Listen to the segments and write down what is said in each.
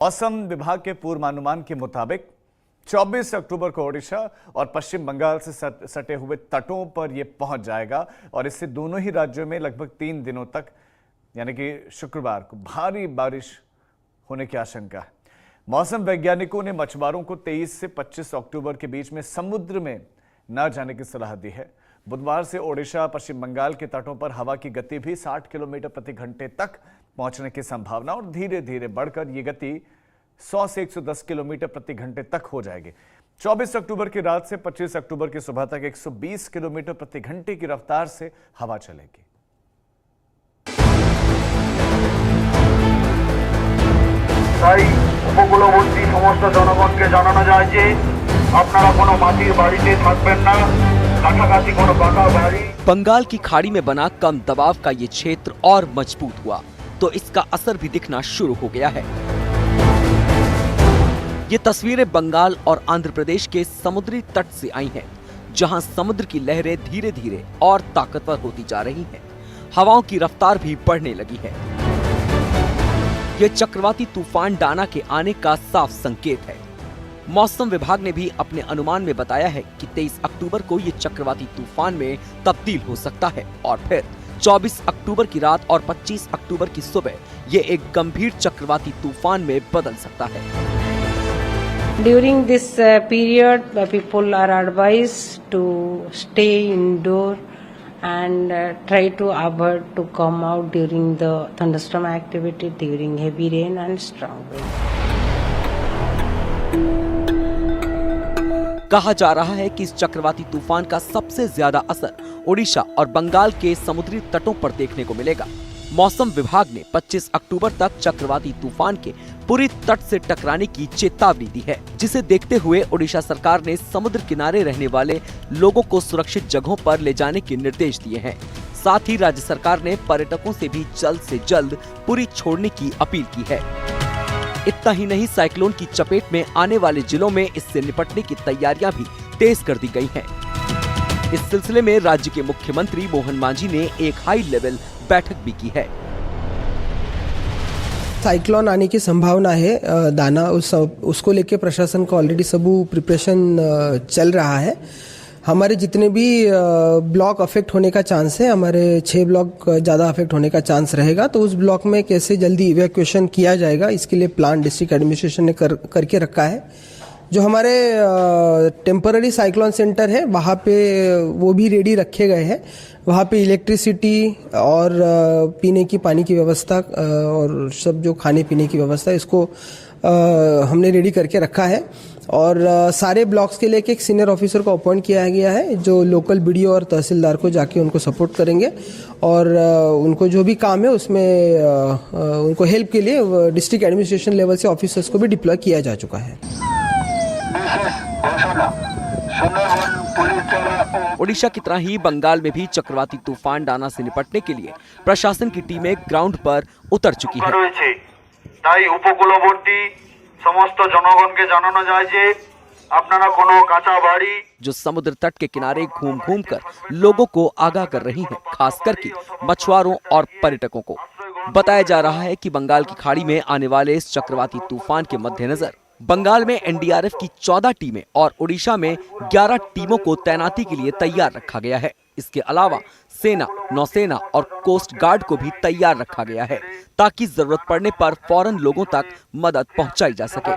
मौसम विभाग के पूर्वानुमान के मुताबिक 24 अक्टूबर को ओडिशा और पश्चिम बंगाल से सटे हुए तटों पर यह पहुंच जाएगा और इससे दोनों ही राज्यों में लगभग 3 दिनों तक यानी कि शुक्रवार को भारी बारिश होने की आशंका है। मौसम वैज्ञानिकों ने मछुआरों को 23 से 25 अक्टूबर के बीच में समुद्र में न जाने की सलाह दी है। बुधवार से ओडिशा पश्चिम बंगाल के तटों पर हवा की गति भी 60 किलोमीटर प्रति घंटे तक पहुंचने की संभावना और धीरे धीरे बढ़कर ये गति 100 से 110 किलोमीटर प्रति घंटे तक हो जाएगी। 24 अक्टूबर की रात से 25 अक्टूबर की सुबह तक 120 किलोमीटर प्रति घंटे की रफ्तार से हवा चलेगी। তাই উপকূলবর্তী সমস্ত জনগণকে জানানো যায় যে আপনারা কোনো মাটির বাড়িতে থাকবেন না, কাছাকাছি কোনো পাকা বাড়ি। बंगाल की खाड़ी में बना कम दबाव का ये क्षेत्र और मजबूत हुआ तो इसका असर भी दिखना शुरू हो गया है। ये तस्वीरें बंगाल और आंध्र प्रदेश के समुद्री तट से आई हैं, जहां समुद्र की लहरें धीरे धीरे और ताकतवर होती जा रही हैं। हवाओं की रफ्तार भी बढ़ने लगी है। ये चक्रवाती तूफान डाना के आने का साफ संकेत है। मौसम विभाग ने भी अपने अनुमान में बताया है कि 23 अक्टूबर को ये चक्रवाती तूफान में तब्दील हो सकता है और फिर 24 अक्टूबर की रात और 25 अक्टूबर की सुबह ये एक गंभीर चक्रवाती तूफान में बदल सकता है। During this period, people are advised to stay indoor and try to avoid to come out during the thunderstorm activity, during heavy rain and strong wind. कहा जा रहा है कि इस चक्रवाती तूफान का सबसे ज्यादा असर ओडिशा और बंगाल के समुद्री तटों पर देखने को मिलेगा। मौसम विभाग ने 25 अक्टूबर तक चक्रवाती तूफान के पूरी तट से टकराने की चेतावनी दी है, जिसे देखते हुए ओडिशा सरकार ने समुद्र किनारे रहने वाले लोगों को सुरक्षित जगहों पर ले जाने के निर्देश दिए हैं। साथ ही राज्य सरकार ने पर्यटकों से भी जल्द से जल्द पुरी छोड़ने की अपील की है। इतना ही नहीं, साइक्लोन की चपेट में आने वाले जिलों में इससे निपटने की तैयारियां भी तेज कर दी गई हैं। इस सिलसिले में राज्य के मुख्यमंत्री मोहन मांझी ने एक हाई लेवल बैठक भी की है। साइक्लोन आने की संभावना है, दाना उसको लेके प्रशासन का ऑलरेडी सब प्रिपरेशन चल रहा है। हमारे जितने भी ब्लॉक अफेक्ट होने का चांस है, हमारे 6 ब्लॉक ज़्यादा अफेक्ट होने का चांस रहेगा, तो उस ब्लॉक में कैसे जल्दी इवैक्यूएशन किया जाएगा इसके लिए प्लान डिस्ट्रिक्ट एडमिनिस्ट्रेशन ने करके रखा है। जो हमारे टेम्पररी साइक्लोन सेंटर है वहाँ पे वो भी रेडी रखे गए हैं। वहाँ पे इलेक्ट्रिसिटी और पीने की पानी की व्यवस्था और सब जो खाने पीने की व्यवस्था इसको हमने रेडी करके रखा है। और सारे ब्लॉक्स के लिए एक सीनियर ऑफिसर को अपॉइंट किया गया है जो लोकल बीडीओ और तहसीलदार को जाके उनको सपोर्ट करेंगे और उनको जो भी काम है उसमें उनको हेल्प के लिए डिस्ट्रिक्ट एडमिनिस्ट्रेशन लेवल से ऑफिसर्स को भी डिप्लॉय किया जा चुका है। ओडिशा की तरह ही बंगाल में भी चक्रवाती तूफान डाना से निपटने के लिए प्रशासन की टीमें ग्राउंड पर उतर चुकी है। তাই উপকূলবর্তী সমস্ত জনগণকে জানানো যায় যে আপনারা কোনো কাঁচা বাড়ি जो समुद्र तट के किनारे घूम घूम कर लोगों को आगाह कर रही हैं, खासकर कि मछुआरों और पर्यटकों को। बताया जा रहा है कि बंगाल की खाड़ी में आने वाले इस चक्रवाती तूफान के मद्देनजर बंगाल में एनडीआरएफ की 14 टीमें और ओडिशा में 11 टीमों को तैनाती के लिए तैयार रखा गया है। इसके अलावा सेना, नौसेना और कोस्ट गार्ड को भी तैयार रखा गया है ताकि जरूरत पड़ने पर फौरन लोगों तक मदद पहुंचाई जा सके।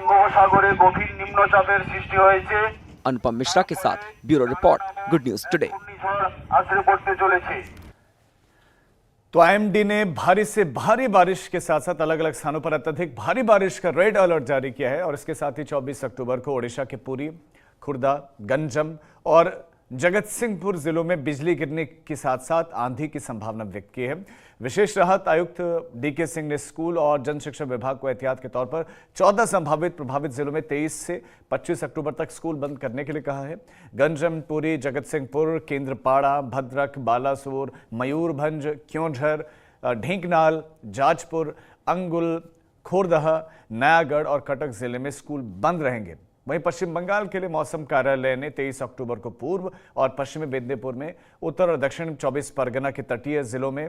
अनुपम मिश्रा के साथ bureau report, good news today. तो आईएमडी ने भारी से भारी बारिश के साथ साथ अलग अलग स्थानों पर अत्यधिक भारी बारिश का रेड अलर्ट जारी किया है और इसके साथ ही 24 अक्टूबर को ओडिशा के पुरी, खुर्दा, गंजम और जगत सिंहपुर जिलों में बिजली गिरने के साथ साथ आंधी की संभावना व्यक्त की है। विशेष राहत आयुक्त डीके सिंह ने स्कूल और जन शिक्षा विभाग को एहतियात के तौर पर 14 संभावित प्रभावित जिलों में 23 से 25 अक्टूबर तक स्कूल बंद करने के लिए कहा है। गंजम, पुरी, जगत सिंहपुर, केंद्रपाड़ा, भद्रक, बालासोर, मयूरभंज, क्योंझर, ढेंकनाल, जाजपुर, अंगुल, खोरदहा, नयागढ़ और कटक जिले में स्कूल बंद रहेंगे। वहीं पश्चिम बंगाल के लिए मौसम कार्यालय ने 23 अक्टूबर को पूर्व और पश्चिमी मेदिनीपुर में, उत्तर और दक्षिण 24 परगना के तटीय जिलों में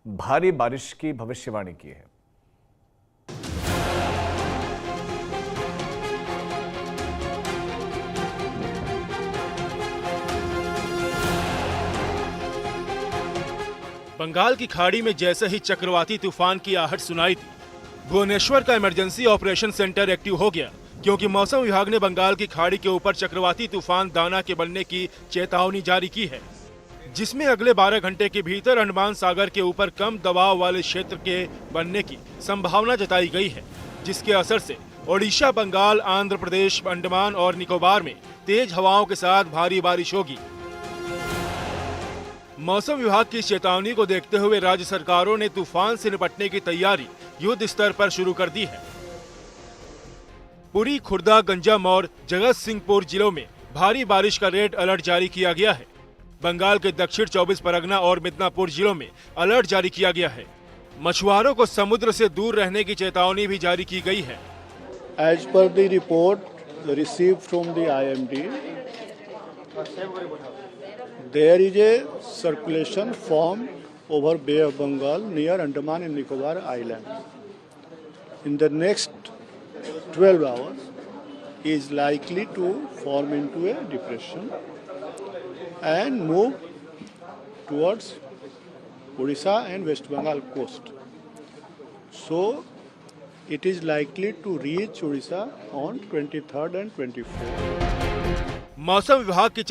भारी बारिश की भविष्यवाणी की है। बंगाल की खाड़ी में जैसे ही चक्रवाती तूफान की आहट सुनाई थी, भुवनेश्वर का इमरजेंसी ऑपरेशन सेंटर एक्टिव हो गया, क्योंकि मौसम विभाग ने बंगाल की खाड़ी के ऊपर चक्रवाती तूफान दाना के बनने की चेतावनी जारी की है, जिसमें अगले 12 घंटे के भीतर अंडमान सागर के ऊपर कम दबाव वाले क्षेत्र के बनने की संभावना जताई गई है, जिसके असर से ओडिशा, बंगाल, आंध्र प्रदेश, अंडमान और निकोबार में तेज हवाओं के साथ भारी बारिश होगी। मौसम विभाग की चेतावनी को देखते हुए राज्य सरकारों ने तूफान से निपटने की तैयारी युद्ध स्तर पर शुरू कर दी है। पुरी, खुर्दा, गंजाम और जगत सिंहपुर जिलों में भारी बारिश का रेड अलर्ट जारी किया गया है। बंगाल के दक्षिण 24 परगना और मिदनापुर जिलों में अलर्ट जारी किया गया है। मछुआरों को समुद्र से दूर रहने की चेतावनी भी जारी की गई है। As per the report received from the IMD, there is a circulation formed over Bay of Bengal near Andaman and Nicobar Island. In the next 12 hours, is likely to form into a depression and move towards Odisha and West Bengal coast. So, it is likely to reach Odisha on 23rd and 24th. मौसम विभाग की